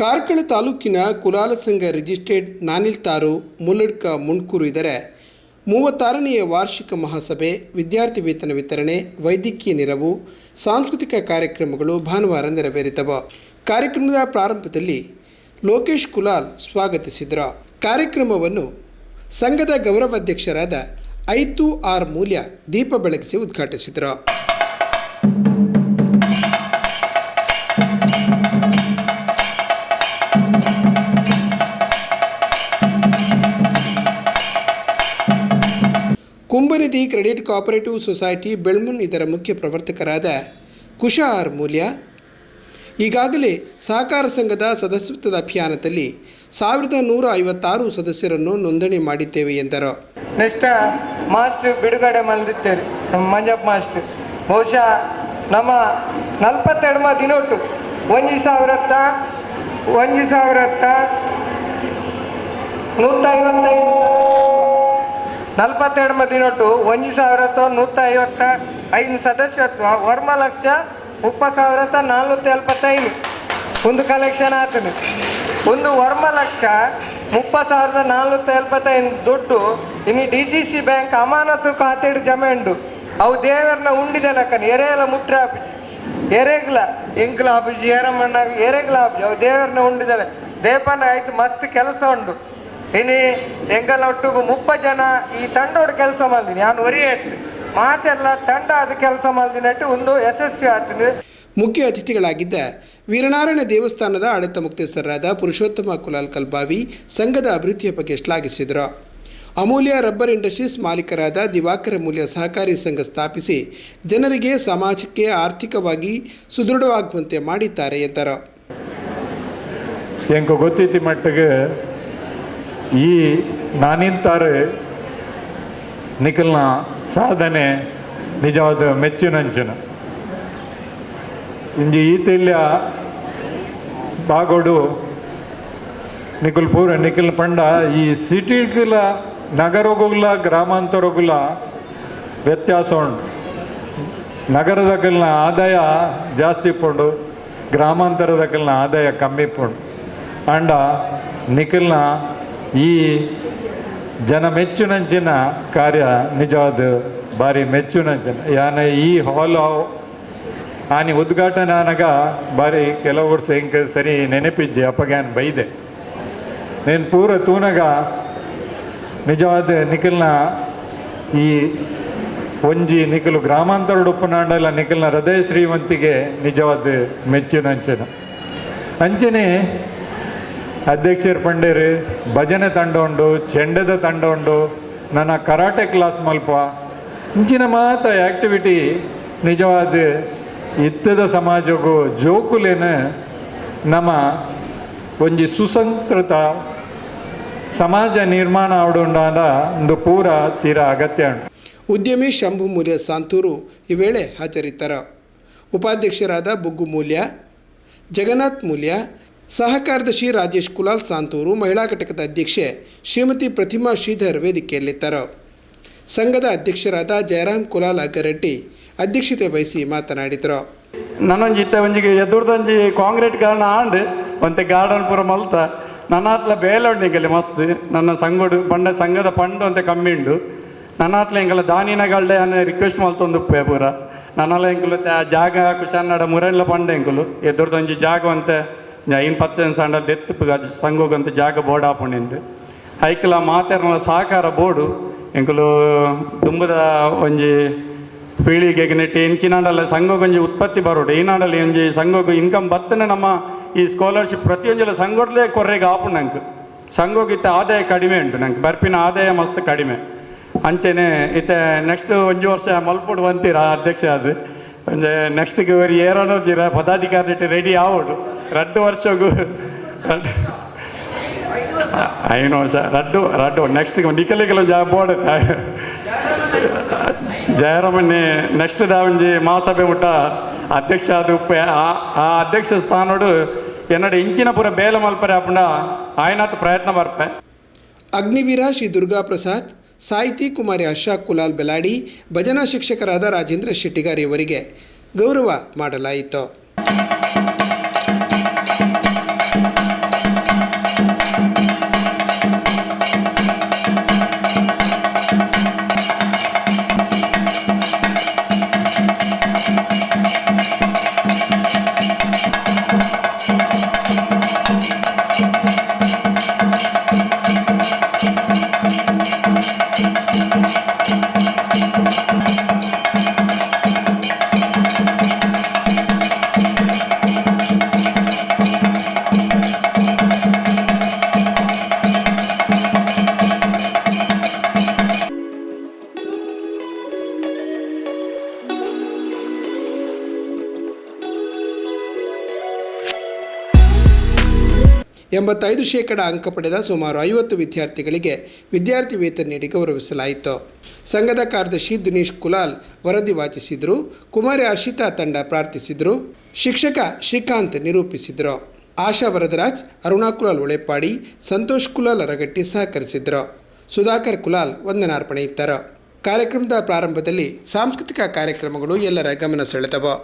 ಕಾರ್ಕಳ ತಾಲೂಕಿನ ಕುಲಾಲ ಸಂಘ ರಿಜಿಸ್ಟರ್ಡ್ ನಾನಿಲ್ತಾರು ಮುಲ್ಲಡ್ಕ ಮುಣ್ಕೂರು ಇದರ 36ನೇ ವಾರ್ಷಿಕ ಮಹಾಸಭೆ, ವಿದ್ಯಾರ್ಥಿ ವೇತನ ವಿತರಣೆ, ವೈದ್ಯಕೀಯ ನೆರವು, ಸಾಂಸ್ಕೃತಿಕ ಕಾರ್ಯಕ್ರಮಗಳು ಭಾನುವಾರ ನೆರವೇರಿದವು. ಕಾರ್ಯಕ್ರಮದ ಪ್ರಾರಂಭದಲ್ಲಿ ಲೋಕೇಶ್ ಕುಲಾಲ್ ಸ್ವಾಗತಿಸಿದರು. ಕಾರ್ಯಕ್ರಮವನ್ನು ಸಂಘದ ಗೌರವಾಧ್ಯಕ್ಷರಾದ ಐತು ಆರ್ ಮೂಲ್ಯ ದೀಪ ಬೆಳಗಿಸಿ ಉದ್ಘಾಟಿಸಿದರು. ಕುಂಭನಿಧಿ ಕ್ರೆಡಿಟ್ ಕೋಆಪರೇಟಿವ್ ಸೊಸೈಟಿ ಬೆಳ್ಮುನ್ ಇದರ ಮುಖ್ಯ ಪ್ರವರ್ತಕರಾದ ಕುಶ ಆರ್ ಮೂಲ್ಯ ಈಗಾಗಲೇ ಸಹಕಾರ ಸಂಘದ ಸದಸ್ಯತ್ವದ ಅಭಿಯಾನದಲ್ಲಿ 1156 ಸದಸ್ಯರನ್ನು ನೋಂದಣಿ ಮಾಡಿದ್ದೇವೆ ಎಂದರು. ನೆಕ್ಸ್ಟ್ ಮಾಸ್ಟರ್ ಬಿಡುಗಡೆ ಮಾಡಿದ್ದೇವೆ ನಮ್ಮ ಮಂಜಪ್ಪ ಮಾಸ್ಟರ್. ಬಹುಶಃ ನಮ್ಮ 42 ದಿನೊಟ್ಟು 42 ದಿನೊಟ್ಟು 1155 ಸದಸ್ಯತ್ವ ವರ್ಮ ಲಕ್ಷ 30,475 ಒಂದು ಕಲೆಕ್ಷನ್ ಆಗ್ತದೆ. ಒಂದು ವರ್ಮ ಲಕ್ಷ 30,475 ದುಡ್ಡು ಇನ್ನು DCC ಬ್ಯಾಂಕ್ ಅಮಾನತು ಖಾತೆಡ್ ಜಮೆಂಡು ಅವು ದೇವರನ್ನ ಉಂಡಿದ ಲೆಕ್ಕನ ಎರೆಯಲ ಮುಟ್ರೆ ಆಪಿಜಿ ಎರೆಗ್ಲ ಎಂಕ್ಲ ಆಪಿಜಿ ಏರಮ್ಮಣ್ಣಾಗ ಎರೆಗ್ಲ ಆಪಿಜಿ ಅವು ದೇವರನ್ನ ಉಂಡಿದಲೆ ದೇಪನ ಆಯ್ತು. ಮಸ್ತ್ ಕೆಲಸ ಉಂಡು. ಇನ್ನು ಎಂಗಲ್ಲ ಒಟ್ಟು 30 ಜನ ಈ ತಂಡೋಡು ಕೆಲಸ ಮಾಡಿದೀನಿ. ನಾನು ಒರಿ ಆಯ್ತು ಮಾತೆಲ್ಲ ತಂಡ ಅದು ಕೆಲಸ ಮಾಡಿದಿನಟ್ಟು ಒಂದು ಯಶಸ್ವಿ ಆಗ್ತದೆ. ಮುಖ್ಯ ಅತಿಥಿಗಳಾಗಿದ್ದ ವೀರನಾರಾಯಣ ದೇವಸ್ಥಾನದ ಆಡಳಿತ ಮುಖ್ಯಸ್ಥರಾದ ಪುರುಷೋತ್ತಮ ಕುಲಾಲ್ ಕಲ್ಬಾವಿ ಸಂಘದ ಅಭಿವೃದ್ಧಿಯ ಬಗ್ಗೆ ಶ್ಲಾಘಿಸಿದರು. ಅಮೂಲ್ಯ ರಬ್ಬರ್ ಇಂಡಸ್ಟ್ರೀಸ್ ಮಾಲೀಕರಾದ ದಿವಾಕರ ಮೂಲ್ಯ ಸಹಕಾರಿ ಸಂಘ ಸ್ಥಾಪಿಸಿ ಜನರಿಗೆ ಸಮಾಜಕ್ಕೆ ಆರ್ಥಿಕವಾಗಿ ಸುದೃಢವಾಗುವಂತೆ ಮಾಡಿದ್ದಾರೆ ಎಂದರು. ಎಂಕ ಗೊತ್ತೈತಿ ಮಟ್ಟಿಗೆ ಈ ನಾನಿಲ್ತಾರೆ ನಿಖಲ್ನ ಸಾಧನೆ ನಿಜವಾದ ಮೆಚ್ಚುನಂಚನ. ಇಂಜಿ ಈತಿಲ್ಯ ಬಾಗೋಡು ನಿಖಲ್ ಪೂರ ನಿಖಲ್ ಪಂಡ ಈ ಸಿಟಿಗಳ ನಗರಗುಲ ಗ್ರಾಮಾಂತರಗುಲ ವ್ಯತ್ಯಾಸ ಉಂಟು. ನಗರದಕಲ್ನ ಆದಾಯ ಜಾಸ್ತಿ ಪುಂಡು, ಗ್ರಾಮಾಂತರದಕಲ್ನ ಆದಾಯ ಕಮ್ಮಿ ಪುಂಡು. ಅಂಡ ನಿಖಲ್ನ ಈ ಜನ ಮೆಚ್ಚುನಂಚಿನ ಕಾರ್ಯ ನಿಜವಾದ ಭಾರಿ ಮೆಚ್ಚುನಂಚಿನ. ಯಾನ ಈ ಹಾಲ್ ಆನಿ ಉದ್ಘಾಟನೆ ಆನಾಗ ಭಾರಿ ಕೆಲವು ವರ್ಷ ಹಿಂಗೆ ಸರಿ ನೆನಪಿಜ್ಜೆ ಅಪ್ಪಗ್ಯಾನ್ ಬೈದೆ నేను ಪೂರ ತೂನಗ ನಿಜವಾದ ನಿಖಲ್ನ ಈ ಒಂಜಿ ನಿಖಲು ಗ್ರಾಮಾಂತರ ಉಪ್ಪನಾಂಡಲ ನಿಖಲ್ನ ಹೃದಯ ಶ್ರೀಮಂತಿಗೆ ನಿಜವಾದ ಮೆಚ್ಚುನಂಚಿನ. ಅಂಚನೆ ಅಧ್ಯಕ್ಷರು ಪಂಡೇರು ಭಜನೆ ತಂಡ ಉಂಡು, ಚೆಂಡದ ತಂಡ ಉಂಡು, ನನ್ನ ಕರಾಟೆ ಕ್ಲಾಸ್ ಮಲ್ಪ ಇಂಚಿನ ಮಾತ ಆ್ಯಕ್ಟಿವಿಟಿ ನಿಜವಾದ ಇತ್ತದ ಸಮಾಜಗೂ ಜೋಕುಲೇನ ನಮ್ಮ ಒಂಜಿ ಸುಸಂಸ್ಕೃತ ಸಮಾಜ ನಿರ್ಮಾಣ ಆವಡುಂಡಾಂಡ ಒಂದು ಪೂರ ತೀರ ಅಗತ್ಯ ಉಂಟು. ಉದ್ಯಮಿ ಶಂಭು ಮೂಲ್ಯ ಸಾಂತೂರು ಈ ವೇಳೆ ಹಾಜರಿದ್ದರು. ಉಪಾಧ್ಯಕ್ಷರಾದ ಬುಗ್ಗು ಮೂಲ್ಯ, ಜಗನ್ನಾಥ್ ಮೂಲ್ಯ, ಸಹಕಾರ್ಯದರ್ಶಿ ರಾಜೇಶ್ ಕುಲಾಲ್ ಸಾಂತೂರು, ಮಹಿಳಾ ಘಟಕದ ಅಧ್ಯಕ್ಷೆ ಶ್ರೀಮತಿ ಪ್ರತಿಮಾ ಶ್ರೀಧರ್ ವೇದಿಕೆಯಲ್ಲಿದ್ದರು. ಸಂಘದ ಅಧ್ಯಕ್ಷರಾದ ಜಯರಾಮ್ ಕುಲಾಲ್ ಅಗ್ಗರೆಡ್ಡಿ ಅಧ್ಯಕ್ಷತೆ ವಹಿಸಿ ಮಾತನಾಡಿದರು. ನನ್ನೊಂಜಿ ಇತ್ತ ಒಂಜಿಗೆ ಎದುರ್ದೊಂಜಿ ಕಾಂಕ್ರೀಟ್ ಕಾರಣ ಆಂಡ್ ಒಂತೆ ಗಾರ್ಡನ್ ಪೂರ ಮಲ್ತ ನನ್ನ ಹತ್ಲ ಬೇಲೆ ಉಂಡಿಂಗಲ್ಲಿ ಮಸ್ತ್ ನನ್ನ ಸಂಗೋಡು ಪಂಡ ಸಂಘದ ಪಂಡು ಅಂತ ಕಮ್ಮಿ ಉಂಡು. ನನ್ನ ಹತ್ಲ ಎಂಕಲ್ಲ ದಾನಿನಗಳ್ಳೆ ಅನ್ನೋ ರಿಕ್ವೆಸ್ಟ್ ಮಲ್ತೊಂದು ಪೂರ ನನ್ನಲ್ಲ ಎಂಕಲು ಜಾಗ ಕುಶನ್ನಡ ಮುರಣ್ಲ ಪಂಡ ಎಂಕಲು ಎದುರ್ದೊಂಜಿ ಜಾಗ ಅಂತೆ 10% ಸಂಡ ದೆತ್ತು ಸಂಘೋಗಂತ ಜಾಗ ಬೋರ್ಡ್ ಹಾಪುಂಡು ಹೈಕಲ ಮಾತೆರ್ನ ಸಹಕಾರ ಬೋರ್ಡು ಎಂಕಲು ದುಂಬದ ಒಂಜಿ ಪೀಳಿಗೆಗೆ ನೆಟ್ಟು ಎಂಚಿನಾಡಲ್ಲ ಸಂಘಗೊಂಜಿ ಉತ್ಪತ್ತಿ ಬರೋಡು ಈನಾಡಲ್ಲಿ ಒಂಜಿ ಸಂಘಕ್ಕೆ ಇನ್ಕಮ್ ಬತ್ತನೆ ನಮ್ಮ ಈ ಸ್ಕಾಲರ್ಶಿಪ್ ಪ್ರತಿಯೊಂಜಲ ಸಂಘೋಡ್ಲೇ ಕೊರ್ರೆಗೆ ಆಪು ನಂಗೆ ಸಂಘೋಗಿತ್ತ ಆದಾಯ ಕಡಿಮೆ ಉಂಟು ನಂಗೆ ಬರ್ಪಿನ ಆದಾಯ ಮಸ್ತ್ ಕಡಿಮೆ. ಅಂಚೆನೆ ಇತ್ತೆ ನೆಕ್ಸ್ಟ್ ಒಂಜಿ ವರ್ಷ ಮಲ್ಪುಡು ಬಂತೀರ ಅಧ್ಯಕ್ಷ ಅದು ಒಂಜೆ ನೆಕ್ಸ್ಟ್ಗೆ ಇವರು ಏರೋನೋದಿರ ಪದಾಧಿಕಾರಿ ರೆಡಿ ಆವೋಡು 2 ವರ್ಷಗೂ ಐನೋ ಸರ್ ರಡ್ಡು ನೆಕ್ಸ್ಟ್ ನಿಖಲಿಗೆಲ್ಲ ಬೋರ್ಡ್ ಜಯರಾಮನ್ನೇ ನೆಕ್ಸ್ಟ್ ದಾವಂಜಿ ಮಹಾಸಭೆ ಮುಟ್ಟ ಅಧ್ಯಕ್ಷ ಅದು ಆ ಅಧ್ಯಕ್ಷ ಸ್ಥಾನೋಡು ಎನ್ನಡ ಇಂಚಿನ ಪೂರ ಬೇಲ ಮಲ್ಪರೆ ಆಪುಂಡ ಆಯ್ನಾತ್ ಪ್ರಯತ್ನ ಬರ್ಪೆ. ಅಗ್ನಿವೀರ ಶ್ರೀ ದುರ್ಗಾ ಪ್ರಸಾದ್, ಸಾಹಿತಿ ಕುಮಾರಿ ಅಶಾಕ್ ಕುಲಾಲ್ ಬೆಲಾಡಿ, ಭಜನಾ ಶಿಕ್ಷಕರಾದ ರಾಜೇಂದ್ರ ಶೆಟ್ಟಿಗಾರ್ ಇವರಿಗೆ ಗೌರವ ಮಾಡಲಾಯಿತು. 85% ಅಂಕ ಪಡೆದ ಸುಮಾರು 50 ವಿದ್ಯಾರ್ಥಿಗಳಿಗೆ ವಿದ್ಯಾರ್ಥಿ ವೇತನ ನೀಡಿ ಗೌರವಿಸಲಾಯಿತು. ಸಂಘದ ಕಾರ್ಯದರ್ಶಿ ದಿನೇಶ್ ಕುಲಾಲ್ ವರದಿ ವಾಚಿಸಿದರು. ಕುಮಾರಿ ಹರ್ಷಿತಾ ತಂಡ ಪ್ರಾರ್ಥಿಸಿದರು. ಶಿಕ್ಷಕ ಶ್ರೀಕಾಂತ್ ನಿರೂಪಿಸಿದರು. ಆಶಾ ವರದರಾಜ್, ಅರುಣಾ ಕುಲಾಲ್ ಒಳೆಪಾಡಿ, ಸಂತೋಷ್ ಕುಲಾಲ್ ಅರಗಟ್ಟಿ ಸಹಕರಿಸಿದರು. ಸುಧಾಕರ್ ಕುಲಾಲ್ ವಂದನಾರ್ಪಣೆ ಇದ್ದರು. ಕಾರ್ಯಕ್ರಮದ ಪ್ರಾರಂಭದಲ್ಲಿ ಸಾಂಸ್ಕೃತಿಕ ಕಾರ್ಯಕ್ರಮಗಳು ಎಲ್ಲರ ಗಮನ ಸೆಳೆದವು.